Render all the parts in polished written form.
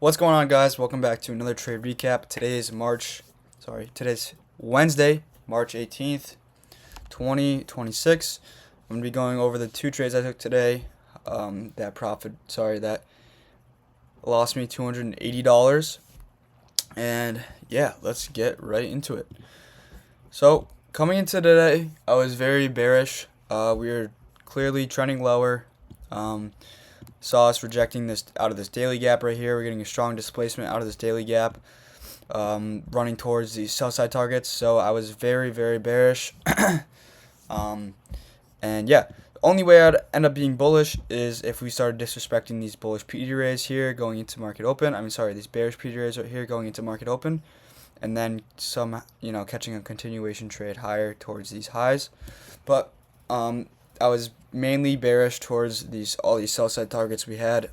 What's going on, guys? Welcome back to another trade recap. Today's Wednesday, March 18th, 2026. I'm going to be going over the two trades I took today. That lost me $280. And yeah, let's get right into it. So, coming into today, I was very bearish. We were clearly trending lower. Saw us rejecting this out of this daily gap right here. We're getting a strong displacement out of this daily gap, running towards these sell side targets. So I was very, very bearish. And yeah, the only way I'd end up being bullish is if we started disrespecting these bullish PD rays here going into market open. These bearish PD rays right here going into market open, and then catching a continuation trade higher towards these highs. But I was mainly bearish towards all these sell side targets we had.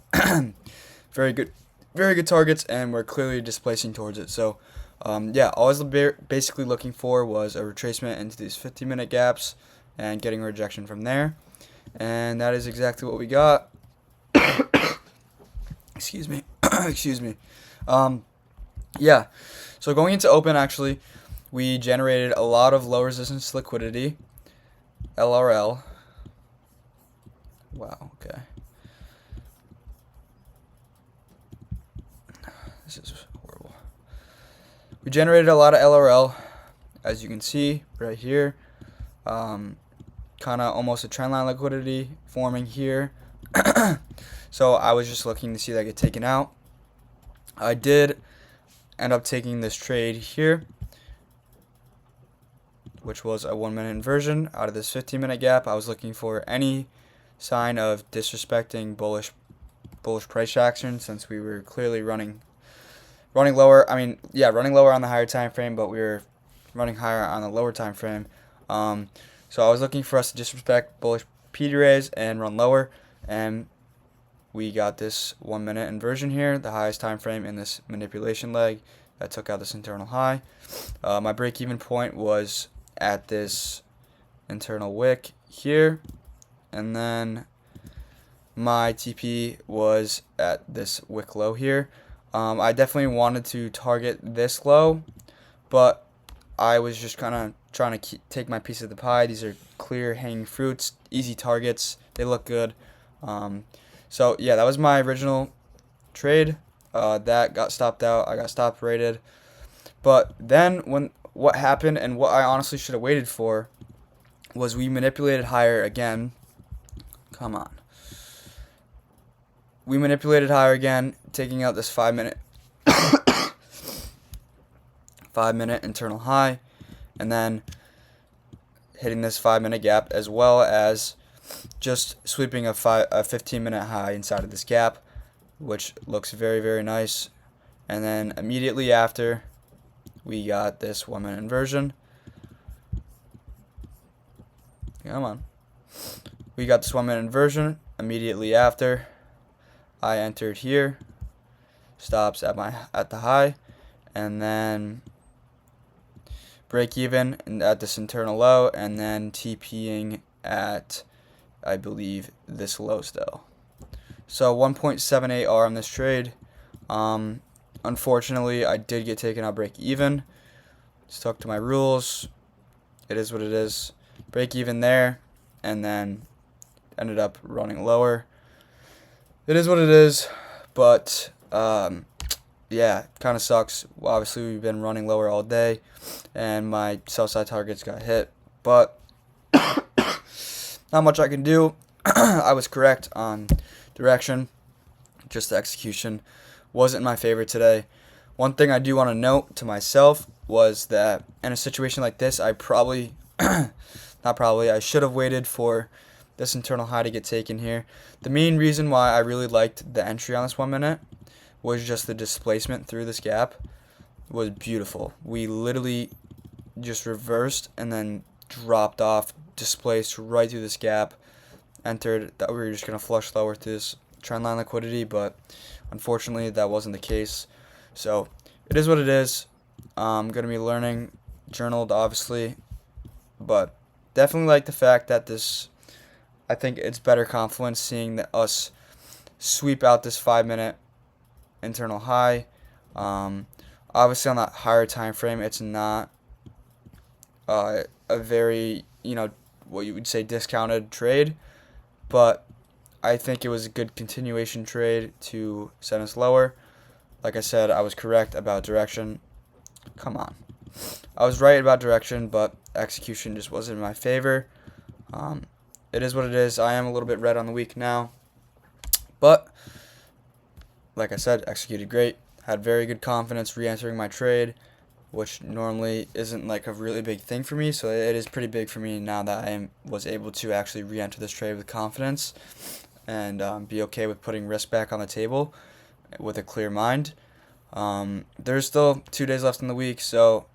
very good targets, and we're clearly displacing towards it. So yeah, all I was basically looking for was a retracement into these 50-minute gaps and getting a rejection from there, and that is exactly what we got. Excuse me. Yeah, so going into open, actually, we generated a lot of low resistance liquidity, LRL. Wow, okay. This is horrible. We generated a lot of LRL, as you can see right here. Kind of almost a trend line liquidity forming here. So I was just looking to see that get taken out. I did end up taking this trade here, which was a 1-minute inversion out of this 15-minute gap. I was looking for any sign of disrespecting bullish price action, since we were clearly running lower. Running lower on the higher time frame, but we were running higher on the lower time frame. So I was looking for us to disrespect bullish PD rays and run lower, and we got this 1-minute inversion here, the highest time frame in this manipulation leg that took out this internal high. My break-even point was at this internal wick here, and then my TP was at this wick low here. I definitely wanted to target this low, but I was just kind of trying to take my piece of the pie. These are clear hanging fruits, easy targets. They look good. So yeah, that was my original trade. That got stopped out. I got stop rated. But then what happened, and what I honestly should have waited for, was we manipulated higher again. Come on. We manipulated higher again, taking out this 5-minute 5-minute internal high, and then hitting this 5-minute gap, as well as just sweeping a 15-minute high inside of this gap, which looks very, very nice. And then immediately after, we got this 1-minute inversion. Come on. We got this 1-minute inversion. Immediately after, I entered here, stops at the high, and then break even at this internal low, and then TPing at, I believe, this low still. So 1.78R on this trade. Unfortunately, I did get taken out break even. Stuck to my rules. It is what it is. Break even there, and then ended up running lower. It is what it is, but yeah, kind of sucks. Obviously, we've been running lower all day, and my sell side targets got hit, but not much I can do. I was correct on direction, just the execution wasn't my favorite today. One thing I do want to note to myself was that in a situation like this, I should have waited for this internal high to get taken here. The main reason why I really liked the entry on this 1 minute was just the displacement through this gap was beautiful. We literally just reversed and then dropped off, displaced right through this gap, entered that we were just going to flush lower through this trendline liquidity, but unfortunately that wasn't the case. So it is what it is. I'm going to be learning, journaled obviously, but definitely like the fact that I think it's better confluence seeing that us sweep out this 5 minute internal high. Obviously on that higher time frame, it's not a very, what you would say discounted trade, but I think it was a good continuation trade to send us lower. Like I said, I was correct about direction. Come on. I was right about direction, but execution just wasn't in my favor. It is what it is. I am a little bit red on the week now, but like I said, executed great. Had very good confidence re-entering my trade, which normally isn't like a really big thing for me. So it is pretty big for me now that was able to actually re-enter this trade with confidence and be okay with putting risk back on the table with a clear mind. There's still 2 days left in the week, so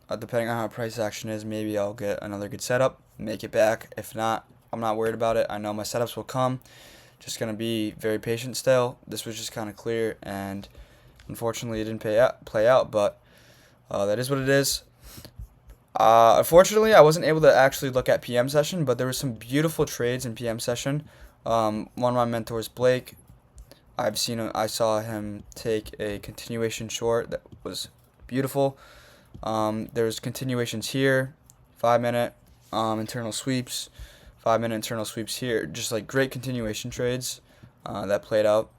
depending on how price action is, maybe I'll get another good setup, make it back. If not, I'm not worried about it. I know my setups will come. Just going to be very patient still. This was just kind of clear, and unfortunately it didn't play out, but that is what it is. Unfortunately, I wasn't able to actually look at PM session, but there were some beautiful trades in PM session. One of my mentors, Blake, I saw him take a continuation short that was beautiful. There's continuations here, 5-minute internal sweeps, 5-minute internal sweeps here, just like great continuation trades that played out.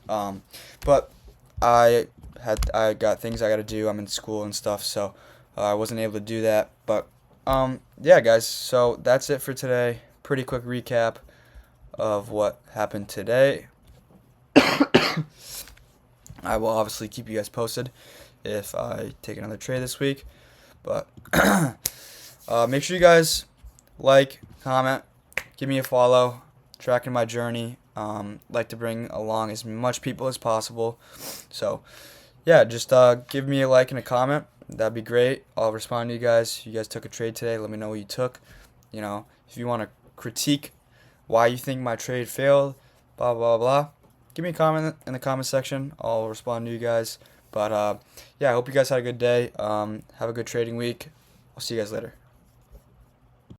But I got things I got to do. I'm in school and stuff, so I wasn't able to do that. But yeah, guys, so that's it for today. Pretty quick recap of what happened today. I will obviously keep you guys posted if I take another trade this week. But make sure you guys like, comment, give me a follow, tracking my journey. Like to bring along as much people as possible. So yeah, just give me a like and a comment. That'd be great. I'll respond to you guys. You guys took a trade today. Let me know what you took. If you want to critique why you think my trade failed, blah blah blah, give me a comment in the comment section. I'll respond to you guys. But yeah, I hope you guys had a good day. Have a good trading week. I'll see you guys later.